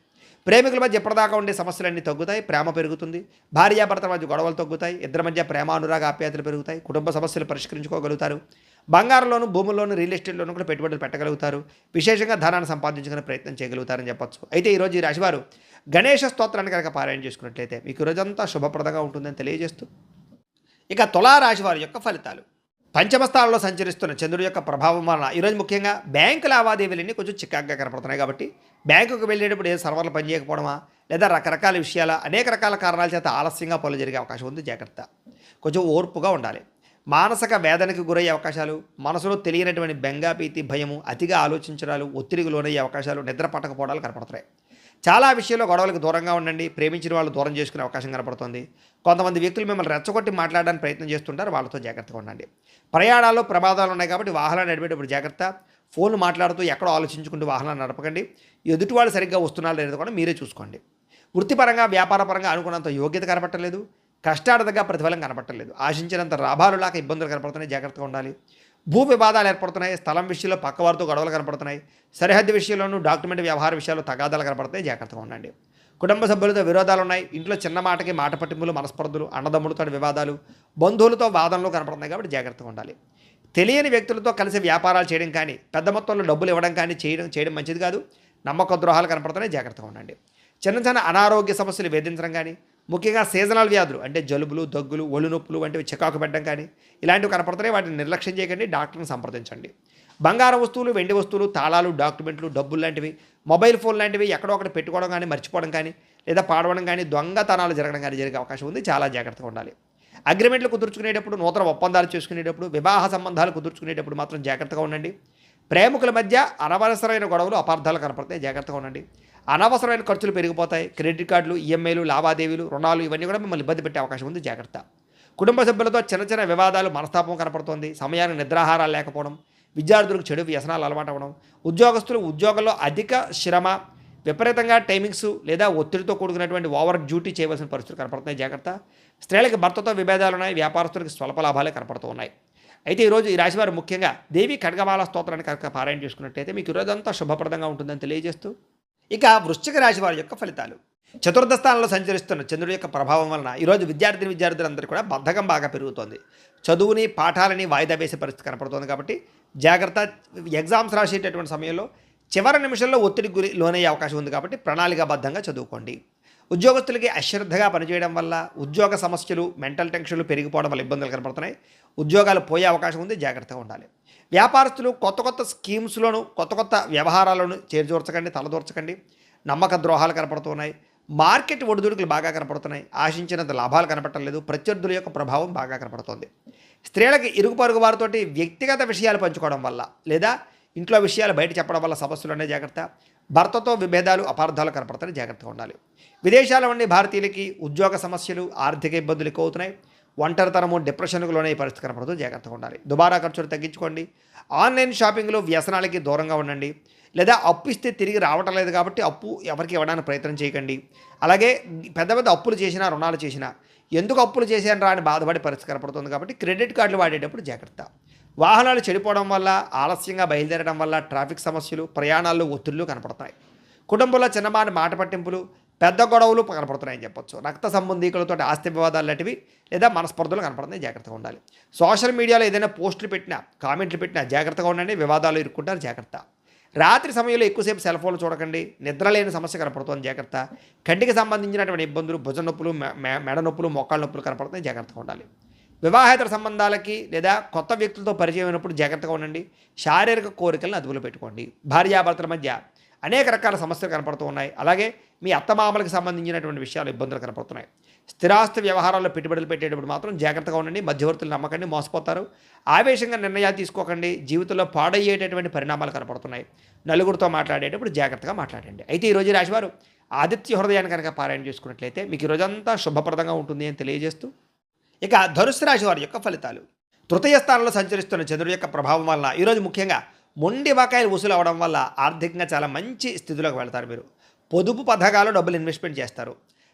ప్రేమికుల మధ్య ఎప్పటిదాకా ఉండే సమస్యలన్నీ తగ్గుతాయి. ప్రేమ పెరుగుతుంది. భార్యాభర్తల మధ్య గొడవలు తగ్గుతాయి. ఇద్దరి మధ్య ప్రేమ, అనురాగ, ఆప్యాయతలు పెరుగుతాయి. కుటుంబ సమస్యలు పరిష్కరించుకోగలుగుతారు. బంగారంలోను, భూముల్లోను, రియల్ ఎస్టేట్లోనూ కూడా పెట్టుబడులు పెట్టగలుగుతారు. విశేషంగా ధనాన్ని సంపాదించుకునే ప్రయత్నం చేయగలుగుతారని చెప్పొచ్చు. అయితే ఈరోజు ఈ రాశివారు గణేష స్తోత్రాన్ని కనుక పారాయణ చేసుకున్నట్లయితే మీకు ఈరోజంతా శుభప్రదంగా ఉంటుందని తెలియజేస్తూ, ఇక తులారాశి వారి యొక్క ఫలితాలు. పంచమ స్థానంలో సంచరిస్తున్న చంద్రుడి యొక్క ప్రభావం వలన ఈరోజు ముఖ్యంగా బ్యాంకు లావాదేవీలన్నీ కొంచెం చికాగ్గా కనపడుతున్నాయి. కాబట్టి బ్యాంకుకు వెళ్ళేటప్పుడు ఏ సర్వర్లు పనిచేయకపోవడమా, లేదా రకరకాల విషయాల అనేక రకాల కారణాల చేత ఆలస్యంగా పనులు జరిగే అవకాశం ఉంది. జాగ్రత్త. కొంచెం ఓర్పుగా ఉండాలి. మానసిక వేదనకు గురయ్యే అవకాశాలు, మనసులో తెలియనటువంటి బెంగా, భీతి, భయము, అతిగా ఆలోచించడాలు, ఒత్తిడికి లోనయ్యే అవకాశాలు, నిద్ర పట్టకపోవడాలు కనపడుతున్నాయి. చాలా విషయాల్లో గొడవలకు దూరంగా ఉండండి. ప్రేమించిన వాళ్ళు దూరం చేసుకునే అవకాశం కనపడుతుంది. కొంతమంది వ్యక్తులు మిమ్మల్ని రెచ్చగొట్టి మాట్లాడడానికి ప్రయత్నం చేస్తుంటారు. వాళ్ళతో జాగ్రత్తగా ఉండండి. ప్రయాణాల్లో ప్రమాదాలు ఉన్నాయి కాబట్టి వాహనాలు నడిపేటప్పుడు జాగ్రత్త. ఫోన్లు మాట్లాడుతూ ఎక్కడో ఆలోచించుకుంటూ వాహనాలు నడపకండి. ఎదుటి వాళ్ళు సరిగ్గా వస్తున్నారో లేదో కూడా మీరే చూసుకోండి. వృత్తిపరంగా, వ్యాపారపరంగా అనుకున్నంత యోగ్యత కనపట్టలేదు. కష్టాడదగా ప్రతిఫలం కనపట్టలేదు. ఆశించినంత లాభాలు లేక ఇబ్బందులు కనపడుతున్నాయి. జాగ్రత్తగా ఉండాలి. భూ వివాదాలు ఏర్పడుతున్నాయి. స్థలం విషయంలో పక్కవారితో గొడవలు కనపడుతున్నాయి. సరిహద్దు విషయంలోనూ డాక్యుమెంట్ వ్యవహార విషయాల్లో తగాదాలు కనపడతాయి. జాగ్రత్తగా ఉండండి. కుటుంబ సభ్యులతో విరోధాలు ఉన్నాయి. ఇంట్లో చిన్న మాటకి మాట పట్టింపులు, మనస్పర్ధలు, అన్నదమ్ములతో వివాదాలు, బంధువులతో వాదనలు కనపడుతున్నాయి. కాబట్టి జాగ్రత్తగా ఉండాలి. తెలియని వ్యక్తులతో కలిసి వ్యాపారాలు చేయడం కానీ, పెద్ద మొత్తంలో డబ్బులు ఇవ్వడం కానీ చేయడం మంచిది కాదు. నమ్మక ద్రోహాలు కనపడుతున్నాయి. జాగ్రత్తగా ఉండండి. చిన్న అనారోగ్య సమస్యలు వేధించడం కానీ, ముఖ్యంగా సీజనల్ వ్యాధులు అంటే జలుబులు, దగ్గులు, ఒళ్ళు నొప్పులు వంటివి చికాకు పెట్టడం కానీ ఇలాంటివి కనపడుతున్నాయి. వాటిని నిర్లక్ష్యం చేయకండి. డాక్టర్ని సంప్రదించండి. బంగారం వస్తువులు, వెండి వస్తువులు, తాళాలు, డాక్యుమెంట్లు, డబ్బులు లాంటివి, మొబైల్ ఫోన్ లాంటివి ఎక్కడో ఒకటి పెట్టుకోవడం కానీ, మర్చిపోవడం కానీ, లేదా పాడవడం కానీ, దొంగతనాలు జరగడం కానీ జరిగే అవకాశం ఉంది. చాలా జాగ్రత్తగా ఉండాలి. అగ్రిమెంట్లు కుదుర్చుకునేటప్పుడు, నూతన ఒప్పందాలు చేసుకునేటప్పుడు, వివాహ సంబంధాలు కుదుర్చుకునేటప్పుడు మాత్రం జాగ్రత్తగా ఉండండి. ప్రేమికుల మధ్య అనవసరమైన గొడవలు, అపార్థాలు కనపడతాయి. జాగ్రత్తగా ఉండండి. అనవసరమైన ఖర్చులు పెరిగిపోతాయి. క్రెడిట్ కార్డులు, ఈఎంఐలు, లావాదేవీలు, రుణాలు ఇవన్నీ కూడా మిమ్మల్ని ఇబ్బంది పెట్టే అవకాశం ఉంది. జాగ్రత్త. కుటుంబ సభ్యులతో చిన్న చిన్న వివాదాలు, మనస్తాపం కనపడుతోంది. సమయానికి నిద్రాహారాలు లేకపోవడం, విద్యార్థులకు చెడు వ్యసనాలు అలవాటు అవ్వడం, ఉద్యోగస్తులు ఉద్యోగంలో అధిక శ్రమ, విపరీతంగా టైమింగ్స్ లేదా ఒత్తిడితో కూడుకున్నటువంటి ఓవర్ డ్యూటీ చేయవలసిన పరిస్థితులు కనపడుతున్నాయి. జాగ్రత్త. స్త్రీలకు భర్తతో విభేదాలు ఉన్నాయి. వ్యాపారస్తులకు స్వల్ప లాభాలే కనపడుతూ ఉన్నాయి. అయితే ఈరోజు ఈ రాశివారు ముఖ్యంగా దేవి ఖడ్గమాల స్తోత్రాన్ని కనుక పారాయణ చేసుకున్నట్టయితే మీకు ఈరోజంతా శుభప్రదంగా ఉంటుందని తెలియజేస్తూ, ఇక వృశ్చిక రాశి వారి యొక్క ఫలితాలు. చతుర్థ స్థానంలో సంచరిస్తున్న చంద్రుడి యొక్క ప్రభావం వలన ఈరోజు విద్యార్థులందరూ కూడా బద్ధకం బాగా పెరుగుతోంది. చదువుని, పాఠాలని వాయిదా వేసే పరిస్థితి కనపడుతోంది. కాబట్టి జాగ్రత్త. ఎగ్జామ్స్ రాసేటటువంటి సమయంలో చివరి నిమిషంలో ఒత్తిడికి లోనయ్యే అవకాశం ఉంది. కాబట్టి ప్రణాళికాబద్ధంగా చదువుకోండి. ఉద్యోగస్తులకి అశ్రద్ధగా పనిచేయడం వల్ల ఉద్యోగ సమస్యలు, మెంటల్ టెన్షన్లు పెరిగిపోవడం వల్ల ఇబ్బందులు కనపడుతున్నాయి. ఉద్యోగాలు పోయే అవకాశం ఉంది. జాగ్రత్తగా ఉండాలి. వ్యాపారస్తులు కొత్త కొత్త స్కీమ్స్లోను, కొత్త కొత్త వ్యవహారాలను చేర్చూర్చకండి, తలదూర్చకండి. నమ్మక ద్రోహాలు కనపడుతున్నాయి. మార్కెట్ ఒడిదుడుకులు బాగా కనపడుతున్నాయి. ఆశించినంత లాభాలు కనపడలేదు. ప్రత్యర్థుల యొక్క ప్రభావం బాగా కనపడుతోంది. స్త్రీలకి ఇరుగు పొరుగు వారితోటి వ్యక్తిగత విషయాలు పంచుకోవడం వల్ల లేదా ఇంట్లో విషయాలు బయట చెప్పడం వల్ల సమస్యలు అనే జాగ్రత్త. భర్తతో విభేదాలు, అపార్థాలు కనపడతాయి. జాగ్రత్తగా ఉండాలి. విదేశాల నుండి భారతీయులకి ఉద్యోగ సమస్యలు, ఆర్థిక ఇబ్బందులు ఎక్కువ అవుతున్నాయి. ఒంటరితనము, డిప్రెషన్కు లోనే పరిస్థితి కనపడుతుంది. జాగ్రత్తగా ఉండాలి. దుబారా ఖర్చులు తగ్గించుకోండి. ఆన్లైన్ షాపింగ్లో వ్యసనాలకి దూరంగా ఉండండి. లేదా అప్పు ఇస్తే తిరిగి రావటం లేదు కాబట్టి అప్పు ఎవరికి ఇవ్వడానికి ప్రయత్నం చేయకండి. అలాగే పెద్ద పెద్ద అప్పులు చేసినా, రుణాలు చేసినా ఎందుకు అప్పులు చేశాను రా అని బాధపడే పరిస్థితి కనపడుతుంది. కాబట్టి క్రెడిట్ కార్డులు వాడేటప్పుడు జాగ్రత్త. వాహనాలు చెడిపోవడం వల్ల, ఆలస్యంగా బయలుదేరడం వల్ల ట్రాఫిక్ సమస్యలు, ప్రయాణాల్లో ఒత్తిళ్లు కనపడతాయి. కుటుంబంలో చిన్నమాని మాట పట్టింపులు, పెద్ద గొడవలు కనపడుతున్నాయని చెప్పొచ్చు. రక్త సంబంధీకులతో ఆస్తి వివాదాలు లాంటివి లేదా మనస్పర్ధలు కనపడుతున్నాయి. జాగ్రత్తగా ఉండాలి. సోషల్ మీడియాలో ఏదైనా పోస్టులు పెట్టినా, కామెంట్లు పెట్టినా జాగ్రత్తగా ఉండండి. వివాదాలు ఇరుక్కుంటారు. జాగ్రత్త. రాత్రి సమయంలో ఎక్కువసేపు సెల్ ఫోన్లు చూడకండి. నిద్ర లేని సమస్య కనపడుతుంది. జాగ్రత్త. కంటికి సంబంధించినటువంటి ఇబ్బందులు, భుజ నొప్పులు, మెడ నొప్పులు, మోకాళ్ళ నొప్పులు కనపడుతున్నాయి. జాగ్రత్తగా ఉండాలి. వివాహేతర సంబంధాలకి లేదా కొత్త వ్యక్తులతో పరిచయం అయినప్పుడు జాగ్రత్తగా ఉండండి. శారీరక కోరికలను అదుపులో పెట్టుకోండి. భార్యాభర్తల మధ్య అనేక రకాల సమస్యలు కనపడుతూ ఉన్నాయి. అలాగే మీ అత్తమామలకు సంబంధించినటువంటి విషయాలు, ఇబ్బందులు కనపడుతున్నాయి. స్థిరాస్తి వ్యవహారాల్లో పెట్టుబడులు పెట్టేటప్పుడు మాత్రం జాగ్రత్తగా ఉండండి. మధ్యవర్తులు నమ్మకండి, మోసపోతారు. ఆవేశంగా నిర్ణయాలు తీసుకోకండి. జీవితంలో పాడయ్యేటటువంటి పరిణామాలు కనపడుతున్నాయి. నలుగురితో మాట్లాడేటప్పుడు జాగ్రత్తగా మాట్లాడండి. అయితే ఈరోజు రాశివారు ఆదిత్య హృదయాన్ని కనుక పారాయణ చేసుకున్నట్లయితే మీకు ఈరోజంతా శుభప్రదంగా ఉంటుంది అని తెలియజేస్తూ, ఇక ధనుస్సు రాశి వారి యొక్క ఫలితాలు. తృతీయ స్థానంలో సంచరిస్తున్న చంద్రుడి యొక్క ప్రభావం వలన ఈరోజు ముఖ్యంగా మొండి బకాయిలు వసూలు అవడం వల్ల ఆర్థికంగా చాలా మంచి స్థితిలోకి వెళ్తారు. మీరు పొదుపు పథకాలు డబ్బులు ఇన్వెస్ట్మెంట్ చేస్తారు.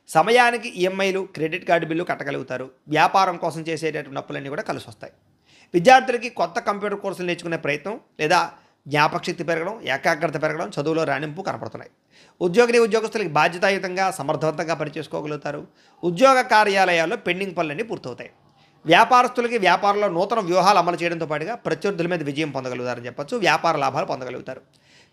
సమయానికి ఈఎంఐలు, క్రెడిట్ కార్డు బిల్లు కట్టగలుగుతారు. వ్యాపారం కోసం చేసేటటువంటి అప్పులన్నీ కూడా కలిసి వస్తాయి. విద్యార్థులకి కొత్త కంప్యూటర్ కోర్సులు నేర్చుకునే ప్రయత్నం లేదా జ్ఞాపకశక్తి పెరగడం, ఏకాగ్రత పెరగడం, చదువులో రాణింపు కనపడుతున్నాయి. ఉద్యోగస్తులకి బాధ్యతాయుతంగా, సమర్థవంతంగా పనిచేసుకోగలుగుతారు. ఉద్యోగ కార్యాలయాల్లో పెండింగ్ పనులన్నీ పూర్తవుతాయి. వ్యాపారస్తులకి వ్యాపారంలో నూతన వ్యూహాలు అమలు చేయడంతో పాటుగా ప్రత్యర్థుల మీద విజయం పొందగలుగుతారని చెప్పొచ్చు. వ్యాపార లాభాలు పొందగలుగుతారు.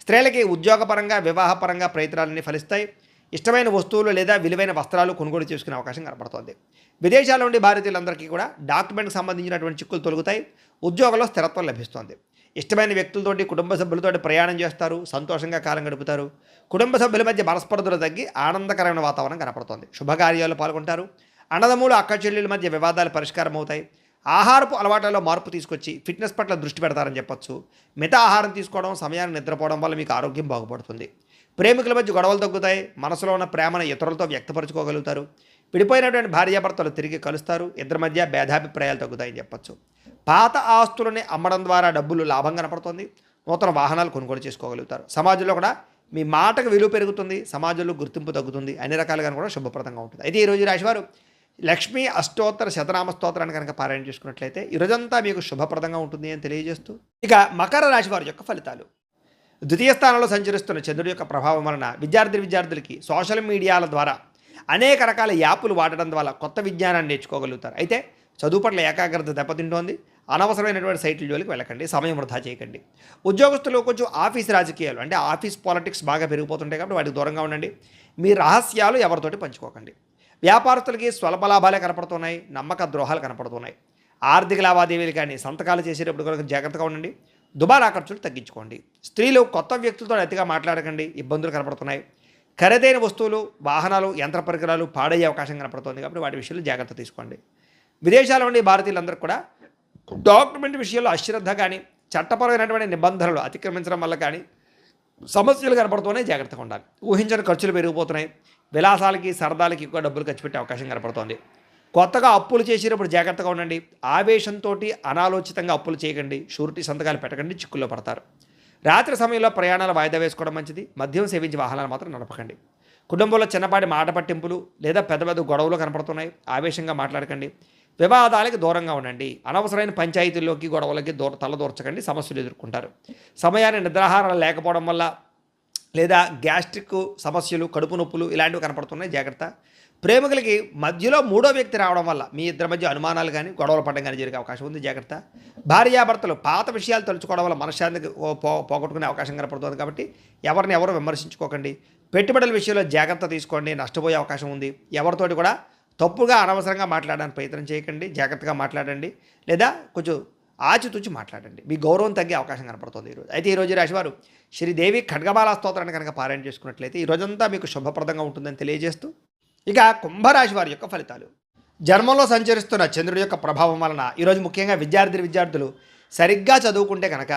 స్త్రీలకి ఉద్యోగపరంగా, వివాహపరంగా ప్రయత్నాలన్నీ ఫలిస్తాయి. ఇష్టమైన వస్తువులు లేదా విలువైన వస్త్రాలు కొనుగోలు చేసుకునే అవకాశం కనపడుతోంది. విదేశాల నుండి భారతీయులందరికీ కూడా డాక్యుమెంట్కి సంబంధించినటువంటి చిక్కులు తొలగుతాయి. ఉద్యోగంలో స్థిరత్వం లభిస్తోంది. ఇష్టమైన వ్యక్తులతోటి, కుటుంబ సభ్యులతోటి ప్రయాణం చేస్తారు. సంతోషంగా కాలం గడుపుతారు. కుటుంబ సభ్యుల మధ్య మనస్పర్ధలు తగ్గి ఆనందకరమైన వాతావరణం కనపడుతోంది. శుభకార్యాల్లో పాల్గొంటారు. అన్నదమ్ములు, అక్క చెల్లెల మధ్య వివాదాలు పరిష్కారం అవుతాయి. ఆహారపు అలవాట్లలో మార్పు తీసుకొచ్చి ఫిట్నెస్ పట్ల దృష్టి పెడతారని చెప్పొచ్చు. మిత ఆహారం తీసుకోవడం, సమయాన్ని నిద్రపోవడం వల్ల మీకు ఆరోగ్యం బాగుపడుతుంది. ప్రేమికుల మధ్య గొడవలు తగ్గుతాయి. మనసులో ఉన్న ప్రేమను ఇతరులతో వ్యక్తపరచుకోగలుగుతారు. విడిపోయినటువంటి భార్యాభర్తలు తిరిగి కలుస్తారు. ఇద్దరి మధ్య భేదాభిప్రాయాలు తగ్గుతాయని చెప్పొచ్చు. పాత ఆస్తులని అమ్మడం ద్వారా డబ్బులు లాభం కనపడుతుంది. నూతన వాహనాలు కొనుగోలు చేసుకోగలుగుతారు. సమాజంలో కూడా మీ మాటకు విలువ పెరుగుతుంది. సమాజంలో గుర్తింపు తగ్గుతుంది. అన్ని రకాలుగా కూడా శుభప్రదంగా ఉంటుంది. అయితే ఈరోజు రాశివారు లక్ష్మీ అష్టోత్తర శతనామ స్తోత్రాన్ని కనుక పారాయణ చేసుకున్నట్లయితే ఈరోజంతా మీకు శుభప్రదంగా ఉంటుంది అని తెలియజేస్తూ, ఇక మకర రాశి వారి యొక్క ఫలితాలు. ద్వితీయ స్థానంలో సంచరిస్తున్న చంద్రుడి యొక్క ప్రభావం వలన విద్యార్థులకి సోషల్ మీడియాల ద్వారా అనేక రకాల యాప్లు వాడడం ద్వారా కొత్త విజ్ఞానాన్ని నేర్చుకోగలుగుతారు. అయితే చదువు పట్ల ఏకాగ్రత దెబ్బతింటోంది. అనవసరమైనటువంటి సైట్ల జోలికి వెళ్ళకండి. సమయం వృధా చేయకండి. ఉద్యోగస్తులు కొంచెం ఆఫీస్ రాజకీయాలు అంటే ఆఫీస్ పాలిటిక్స్ బాగా పెరిగిపోతుంటాయి కాబట్టి వాటికి దూరంగా ఉండండి. మీ రహస్యాలు ఎవరితోటి పంచుకోకండి. వ్యాపారస్తులకి స్వల్ప లాభాలే కనపడుతున్నాయి. నమ్మక ద్రోహాలు కనపడుతున్నాయి. ఆర్థిక లావాదేవీలు కానీ సంతకాలు చేసేటప్పుడు కనుక జాగ్రత్తగా ఉండండి. దుబారా ఖర్చులు తగ్గించుకోండి. స్త్రీలు కొత్త వ్యక్తులతో అతిగా మాట్లాడకండి, ఇబ్బందులు కనపడుతున్నాయి. ఖరీదైన వస్తువులు, వాహనాలు, యంత్ర పరికరాలు పాడయ్యే అవకాశం కనపడుతుంది కాబట్టి వాటి విషయంలో జాగ్రత్త తీసుకోండి. విదేశాల నుండి భారతీయులందరూ కూడా డాక్యుమెంట్ విషయంలో అశ్రద్ధ కానీ, చట్టపరమైనటువంటి నిబంధనలు అతిక్రమించడం వల్ల కానీ సమస్యలు కనపడుతున్నాయి, జాగ్రత్తగా ఉండాలి. ఊహించని ఖర్చులు పెరిగిపోతున్నాయి. విలాసాలకి, సరదాలకి ఎక్కువ డబ్బులు ఖర్చు పెట్టే అవకాశం కనపడుతోంది. కొత్తగా అప్పులు చేసేటప్పుడు జాగ్రత్తగా ఉండండి. ఆవేశంతో అనాలోచితంగా అప్పులు చేయకండి. షూరిటీ సంతకాలు పెట్టకండి, చిక్కుల్లో పడతారు. రాత్రి సమయంలో ప్రయాణాలు వాయిదా వేసుకోవడం మంచిది. మద్యం సేవించి వాహనాలు మాత్రం నడపకండి. కుటుంబంలో చిన్నపాటి మాట పట్టింపులు లేదా పెద్ద పెద్ద గొడవలు కనపడుతున్నాయి, ఆవేశంగా మాట్లాడకండి. వివాదాలకి దూరంగా ఉండండి. అనవసరమైన పంచాయతీల్లోకి, గొడవలకి తలదూర్చకండి, సమస్యలు ఎదుర్కొంటారు. సమయాన్ని నిద్రాహారాలు లేకపోవడం వల్ల లేదా గ్యాస్ట్రిక్ సమస్యలు, కడుపు నొప్పులు ఇలాంటివి కనపడుతున్నాయి, జాగ్రత్త. ప్రేమికులకి మధ్యలో మూడో వ్యక్తి రావడం వల్ల మీ ఇద్దరి మధ్య అనుమానాలు కానీ, గొడవలు పడడం కానీ జరిగే అవకాశం ఉంది, జాగ్రత్త. భార్యాభర్తలు పాత విషయాలు తలుచుకోవడం వల్ల మనశ్శాంతికి పోగొట్టుకునే అవకాశం కనపడుతుంది కాబట్టి ఎవరిని ఎవరు విమర్శించుకోకండి. పెట్టుబడుల విషయంలో జాగ్రత్త తీసుకోండి, నష్టపోయే అవకాశం ఉంది. ఎవరితోటి కూడా తప్పుగా అనవసరంగా మాట్లాడడానికి ప్రయత్నం చేయకండి, జాగ్రత్తగా మాట్లాడండి, లేదా కొంచెం ఆచితూచి మాట్లాడండి. మీ గౌరవం తగ్గే అవకాశం కనపడుతుంది ఈరోజు. అయితే ఈరోజు రాశివారు శ్రీదేవి ఖడ్గమాల స్తోత్రాన్ని కనుక పారాయణ చేసుకున్నట్లయితే ఈ రోజంతా మీకు శుభప్రదంగా ఉంటుందని తెలియజేస్తూ, ఇక కుంభరాశి వారి యొక్క ఫలితాలు. జన్మంలో సంచరిస్తున్న చంద్రుడి యొక్క ప్రభావం వలన ఈరోజు ముఖ్యంగా విద్యార్థులు సరిగ్గా చదువుకుంటే కనుక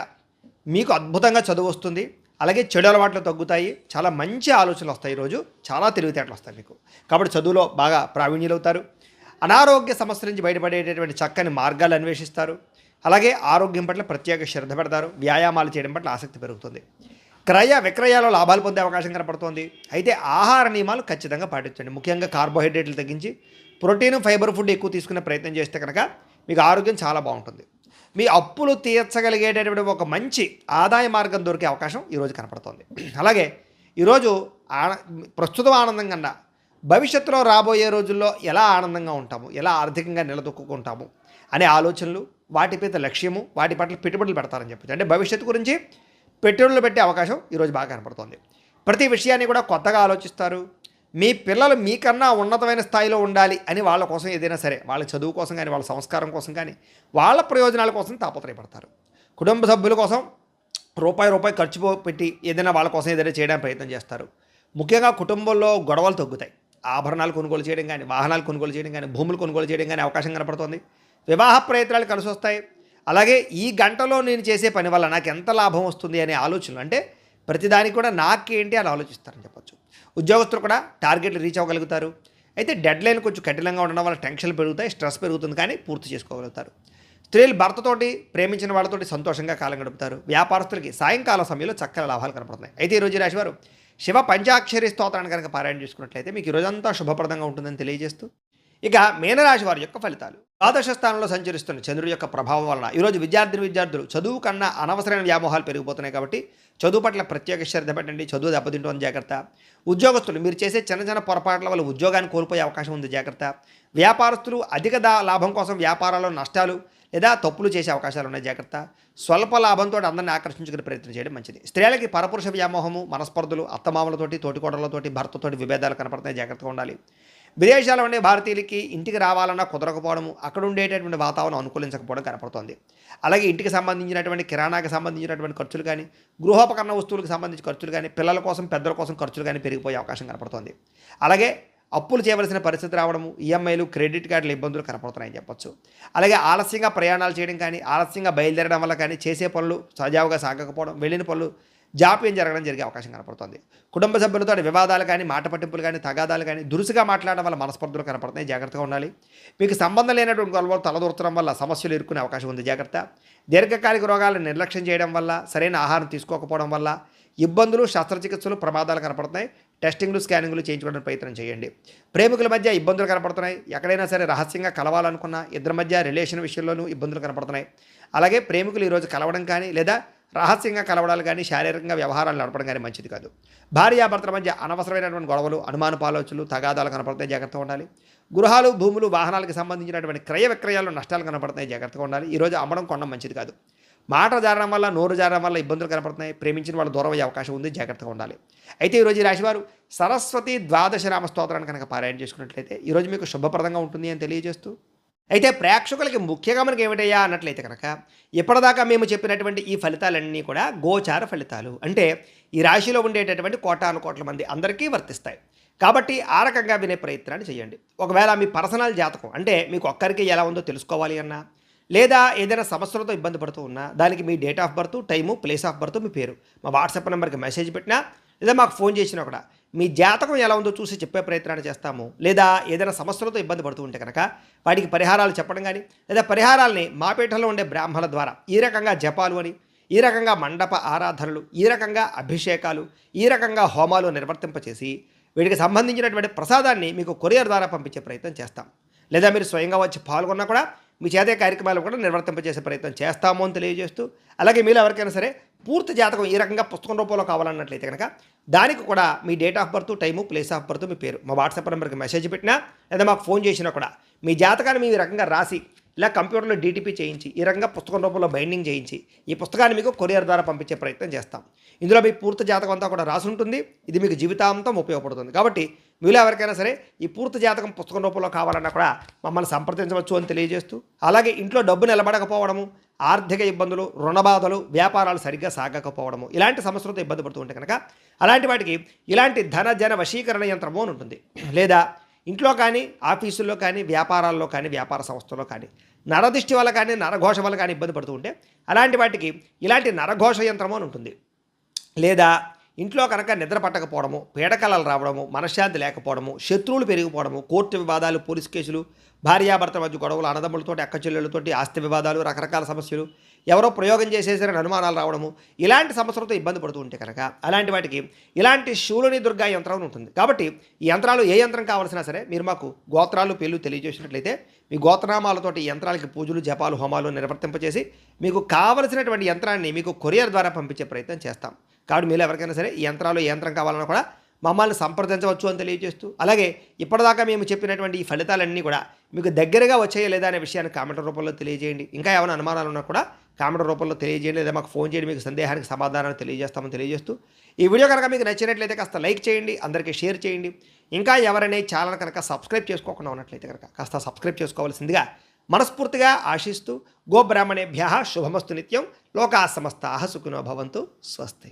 మీకు అద్భుతంగా చదువు వస్తుంది. అలాగే చెడు అలవాట్లు తగ్గుతాయి. చాలా మంచి ఆలోచనలు వస్తాయి. ఈరోజు చాలా తెలివితేటలు వస్తాయి మీకు. కాబట్టి చదువులో బాగా ప్రావీణ్యులవుతారు. అనారోగ్య సమస్యల నుంచి బయటపడేటటువంటి చక్కని మార్గాలు అన్వేషిస్తారు. అలాగే ఆరోగ్యం పట్ల ప్రత్యేక శ్రద్ధ పెడతారు. వ్యాయామాలు చేయడం పట్ల ఆసక్తి పెరుగుతుంది. క్రయ విక్రయాల్లో లాభాలు పొందే అవకాశం కనపడుతోంది. అయితే ఆహార నియమాలు ఖచ్చితంగా పాటించండి. ముఖ్యంగా కార్బోహైడ్రేట్లు తగ్గించి ప్రోటీన్, ఫైబర్ ఫుడ్ ఎక్కువ తీసుకునే ప్రయత్నం చేస్తే కనుక మీకు ఆరోగ్యం చాలా బాగుంటుంది. మీ అప్పులు తీర్చగలిగేటటువంటి ఒక మంచి ఆదాయ మార్గం దొరికే అవకాశం ఈరోజు కనపడుతోంది. అలాగే ఈరోజు ప్రస్తుతం ఆనందం కన్నా భవిష్యత్తులో రాబోయే రోజుల్లో ఎలా ఆనందంగా ఉంటాము, ఎలా ఆర్థికంగా నిలదొక్కుంటాము అనే ఆలోచనలు, వాటిపై లక్ష్యము, వాటి పట్ల పెట్టుబడులు పెడతారని చెప్పచ్చు. అంటే భవిష్యత్తు గురించి పెట్టుబడులు పెట్టే అవకాశం ఈరోజు బాగా కనపడుతోంది. ప్రతి విషయాన్ని కూడా కొత్తగా ఆలోచిస్తారు. మీ పిల్లలు మీకన్నా ఉన్నతమైన స్థాయిలో ఉండాలి అని వాళ్ళ కోసం ఏదైనా సరే, వాళ్ళ చదువు కోసం కానీ, వాళ్ళ సంస్కారం కోసం కానీ, వాళ్ళ ప్రయోజనాల కోసం తాపత్రయపడతారు. కుటుంబ సభ్యుల కోసం రూపాయి ఖర్చు పెట్టి ఏదైనా వాళ్ళ కోసం ఏదైనా చేయడానికి ప్రయత్నం చేస్తారు. ముఖ్యంగా కుటుంబంలో గొడవలు తగ్గుతాయి. ఆభరణాలు కొనుగోలు చేయడం కానీ, వాహనాలు కొనుగోలు చేయడం కానీ, భూములు కొనుగోలు చేయడం కానీ అవకాశం కనపడుతుంది. వివాహ ప్రయత్నాలు కలిసి వస్తాయి. అలాగే ఈ గంటలో నేను చేసే పని వల్ల నాకు ఎంత లాభం వస్తుంది అనే ఆలోచనలు, అంటే ప్రతిదానికి కూడా నాకేంటి అని ఆలోచిస్తారని చెప్పచ్చు. ఉద్యోగస్తులు కూడా టార్గెట్లు రీచ్ అవ్వగలుగుతారు. అయితే డెడ్ లైన్ కొంచెం కఠినంగా ఉండడం వల్ల టెన్షన్లు పెరుగుతాయి, స్ట్రెస్ పెరుగుతుంది, కానీ పూర్తి చేసుకోగలుగుతారు. స్త్రీలు భర్తతోటి, ప్రేమించిన వాళ్ళతోటి సంతోషంగా కాలం గడుపుతారు. వ్యాపారస్తులకి సాయంకాల సమయంలో చక్కని లాభాలు కనపడుతున్నాయి. అయితే ఈరోజు రాశివారు శివ పంచాక్షరి స్తోత్రాన్ని కనుక పారాయణ చేసుకున్నట్లయితే మీకు ఈరోజంతా శుభప్రదంగా ఉంటుందని తెలియజేస్తూ, ఇక మీనరాశి వారి యొక్క ఫలితాలు. ద్వాదశ స్థానంలో సంచరిస్తున్న చంద్రుడి యొక్క ప్రభావం వలన ఈరోజు విద్యార్థులు చదువు కన్నా అనవసరమైన వ్యామోహాలు పెరిగిపోతున్నాయి కాబట్టి చదువు పట్ల ప్రత్యేక శ్రద్ధ పెట్టండి. చదువు దెబ్బతింటుంది, జాగ్రత్త. ఉద్యోగస్తులు మీరు చేసే చిన్న చిన్న పొరపాట్ల వల్ల ఉద్యోగాన్ని కోల్పోయే అవకాశం ఉంది, జాగ్రత్త. వ్యాపారస్తులు అధిక లాభం కోసం వ్యాపారాల్లో నష్టాలు లేదా తప్పులు చేసే అవకాశాలు ఉన్నాయి, జాగ్రత్త. స్వల్ప లాభంతో అందరిని ఆకర్షించుకునే ప్రయత్నం చేయడం మంచిది. స్త్రీలకి పరపురుష వ్యామోహము, మనస్పర్ధలు, అత్తమామలతోటి, తోటికోడలతోటి, భర్తతోటి విభేదాలు కనపడుతున్నాయి, జాగ్రత్తగా ఉండాలి. విదేశాల్లో ఉండే భారతీయులకి ఇంటికి రావాలన్నా కుదరకపోవడము, అక్కడ ఉండేటటువంటి వాతావరణం అనుకూలించకపోవడం కనపడుతోంది. అలాగే ఇంటికి సంబంధించినటువంటి కిరాణాకి సంబంధించినటువంటి ఖర్చులు కానీ, గృహోపకరణ వస్తువులకు సంబంధించిన ఖర్చులు కానీ, పిల్లల కోసం, పెద్దల కోసం ఖర్చులు కానీ పెరిగిపోయే అవకాశం కనపడుతోంది. అలాగే అప్పులు చేయవలసిన పరిస్థితి రావడము, ఈఎంఐలు, క్రెడిట్ కార్డుల ఇబ్బందులు కనపడుతున్నాయని చెప్పొచ్చు. అలాగే ఆలస్యంగా ప్రయాణాలు చేయడం కానీ, ఆలస్యంగా బయలుదేరడం వల్ల కానీ చేసే పనులు సజావుగా సాగకపోవడం, వెళ్ళిన పనులు జాప్యం జరగడం జరిగే అవకాశం కనపడుతుంది. కుటుంబ సభ్యులతో వివాదాలు కానీ, మాట పట్టింపులు కానీ, తగాదాలు కానీ, దురుసుగా మాట్లాడడం వల్ల మనస్పర్ధలు కనపడుతున్నాయి, జాగ్రత్తగా ఉండాలి. మీకు సంబంధం లేనటువంటి గొడవలు తలదూర్చడం వల్ల సమస్యలు ఎదుర్కొనే అవకాశం ఉంది, జాగ్రత్త. దీర్ఘకాలిక రోగాలను నిర్లక్ష్యం చేయడం వల్ల, సరైన ఆహారం తీసుకోకపోవడం వల్ల ఇబ్బందులు, శస్త్రచికిత్సలు, ప్రమాదాలు కనపడుతున్నాయి. టెస్టింగ్లు, స్కానింగ్లు చేయించుకోవడానికి ప్రయత్నం చేయండి. ప్రేమికుల మధ్య ఇబ్బందులు కనపడుతున్నాయి. ఎక్కడైనా సరే రహస్యంగా కలవాలనుకున్నా ఇద్దరి మధ్య రిలేషన్ విషయంలోనూ ఇబ్బందులు కనపడుతున్నాయి. అలాగే ప్రేమికులు ఈరోజు కలవడం కానీ, లేదా రహస్యంగా కలవడాలు కానీ, శారీరకంగా వ్యవహారాలు నడపడం కానీ మంచిది కాదు. భార్యాభర్తల మధ్య అనవసరమైనటువంటి గొడవలు, అనుమానపాలోచనలు, తగాదాలు కనపడతాయి, జాగ్రత్తగా ఉండాలి. గృహాలు, భూములు, వాహనాలకు సంబంధించినటువంటి క్రయ విక్రయాలు నష్టాలు కనపడతాయి, జాగ్రత్తగా ఉండాలి. ఈరోజు అమ్మడం, కొనడం మంచిది కాదు. మాట జారడం వల్ల, నోరు జారడం వల్ల ఇబ్బందులు కనపడుతున్నాయి. ప్రేమించిన వాళ్ళు దూరం అయ్యే అవకాశం ఉంది, జాగ్రత్తగా ఉండాలి. అయితే ఈరోజు ఈ రాశివారు సరస్వతి ద్వాదశ నామ స్తోత్రాన్ని కనుక పారాయణ చేసుకున్నట్లయితే ఈరోజు మీకు శుభప్రదంగా ఉంటుంది అని తెలియజేస్తూ, అయితే ప్రేక్షకులకి ముఖ్యంగా మనకి ఏమిటయ్యా అన్నట్లయితే కనుక ఇప్పటిదాకా మేము చెప్పినటువంటి ఈ ఫలితాలన్నీ కూడా గోచార ఫలితాలు, అంటే ఈ రాశిలో ఉండేటటువంటి కోటాను కోట్ల మంది అందరికీ వర్తిస్తాయి. కాబట్టి ఆ రకంగా వినే ప్రయత్నాన్ని చేయండి. ఒకవేళ మీ పర్సనల్ జాతకం అంటే మీకు ఒక్కరికి ఎలా ఉందో తెలుసుకోవాలి అన్నా, లేదా ఏదైనా సమస్యలతో ఇబ్బంది పడుతూ ఉన్నా, దానికి మీ date of birth, time, place of birth, మీ పేరు మా వాట్సాప్ నెంబర్కి మెసేజ్ పెట్టినా, లేదా మాకు ఫోన్ చేసినా కూడా మీ జాతకం ఎలా ఉందో చూసి చెప్పే ప్రయత్నాన్ని చేస్తాము. లేదా ఏదైనా సమస్యలతో ఇబ్బంది పడుతూ ఉంటే కనుక వాటికి పరిహారాలు చెప్పడం కానీ, లేదా పరిహారాలని మా పీఠంలో ఉండే బ్రాహ్మణుల ద్వారా ఈ రకంగా జపాలు అని, ఈ రకంగా మండప ఆరాధనలు, ఈ రకంగా అభిషేకాలు, ఈ రకంగా హోమాలు నిర్వర్తింపచేసి వీటికి సంబంధించినటువంటి ప్రసాదాన్ని మీకు కొరియర్ ద్వారా పంపించే ప్రయత్నం చేస్తాం. లేదా మీరు స్వయంగా వచ్చి పాల్గొన్నా కూడా మీ చేతే కార్యక్రమాలు కూడా నిర్వర్తింపజేసే ప్రయత్నం చేస్తాము అని తెలియజేస్తూ, అలాగే మీరు ఎవరికైనా సరే పూర్తి జాతకం ఈ రకంగా పుస్తకం రూపంలో కావాలన్నట్లయితే కనుక దానికి కూడా మీ date of birth, time, place of birth, మీ పేరు మా వాట్సాప్ నెంబర్కి మెసేజ్ పెట్టినా, లేదా మాకు ఫోన్ చేసినా కూడా మీ జాతకాన్ని మీ రకంగా రాసి ఇలా కంప్యూటర్లో డీటీపీ చేయించి ఈ రకంగా పుస్తకం రూపంలో బైండింగ్ చేయించి ఈ పుస్తకాన్ని మీకు కొరియర్ ద్వారా పంపించే ప్రయత్నం చేస్తాం. ఇందులో మీ పూర్తి జాతకం అంతా కూడా రాసి ఉంటుంది. ఇది మీకు జీవితాంతం ఉపయోగపడుతుంది. కాబట్టి మీలో ఎవరికైనా సరే ఈ పూర్తి జాతకం పుస్తకం రూపంలో కావాలన్నా కూడా మమ్మల్ని సంప్రదించవచ్చు అని తెలియజేస్తూ, అలాగే ఇంట్లో డబ్బు నిలబడకపోవడము, ఆర్థిక ఇబ్బందులు, రుణబాధలు, వ్యాపారాలు సరిగ్గా సాగకపోవడము, ఇలాంటి సమస్యలతో ఇబ్బంది పడుతూ ఉంటే కనుక అలాంటి వాటికి ఇలాంటి ధన జన వశీకరణ యంత్రము అని ఉంటుంది. లేదా ఇంట్లో కానీ, ఆఫీసుల్లో కానీ, వ్యాపారాల్లో కానీ, వ్యాపార సంస్థల్లో కానీ నరదిష్టి వల్ల కానీ, నరఘోష వల్ల కానీ ఇబ్బంది పడుతూ ఉంటే అలాంటి వాటికి ఇలాంటి నరఘోష యంత్రము అని ఉంటుంది. లేదా ఇంట్లో కనుక నిద్ర పట్టకపోవడము, పీడకలలు రావడము, మనశ్శాంతి లేకపోవడము, శత్రువులు పెరిగిపోవడము, కోర్టు వివాదాలు, పోలీస్ కేసులు, భార్యాభర్తల మధ్య గొడవలు, అన్నదమ్ములతోటి, అక్క చెల్లెళ్ళతోటి ఆస్తి వివాదాలు, రకరకాల సమస్యలు, ఎవరో ప్రయోగం చేసేసారని అనుమానాలు రావడము, ఇలాంటి సమస్యలతో ఇబ్బంది పడుతూ ఉంటే కనుక అలాంటి వాటికి ఇలాంటి శూలుని దుర్గా యంత్రం ఉంటుంది. కాబట్టి ఈ యంత్రాలు ఏ యంత్రం కావాల్సినా సరే మీరు మాకు గోత్రాలు, పేర్లు తెలియజేసినట్లయితే మీ గోత్రనామాలతోటి యంత్రాలకి పూజలు, జపాలు, హోమాలు నిర్వర్తింపచేసి మీకు కావలసినటువంటి యంత్రాన్ని మీకు కొరియర్ ద్వారా పంపించే ప్రయత్నం చేస్తాం. కాబట్టి మీరు ఎవరికైనా సరే ఈ యంత్రాలు ఏ యంత్రం కావాలన్నా కూడా మమ్మల్ని సంప్రదించవచ్చు అని తెలియజేస్తూ, అలాగే ఇప్పటిదాకా మేము చెప్పినటువంటి ఈ ఫలితాలన్నీ కూడా మీకు దగ్గరగా వచ్చాయా లేదా అనే విషయాన్ని కామెంట్ రూపంలో తెలియజేయండి. ఇంకా ఏమైనా అనుమానాలు ఉన్నా కూడా కామెంట్ రూపంలో తెలియజేయండి, లేదా మాకు ఫోన్ చేయండి. మీకు సందేహానికి సమాధానాన్ని తెలియజేస్తామని తెలియజేస్తూ, ఈ వీడియో కనుక మీకు నచ్చినట్లయితే కాస్త లైక్ చేయండి, అందరికీ షేర్ చేయండి. ఇంకా ఎవరైనా ఛానల్ కనుక సబ్స్క్రైబ్ చేసుకోకుండా ఉన్నట్లయితే కనుక కాస్త సబ్స్క్రైబ్ చేసుకోవాల్సిందిగా మనస్ఫూర్తిగా ఆశిస్తూ, గోబ్రాహ్మణేభ్యః శుభమస్తు నిత్యం, లోకా సమస్తాః సుఖినో భవంతు, స్వస్తి.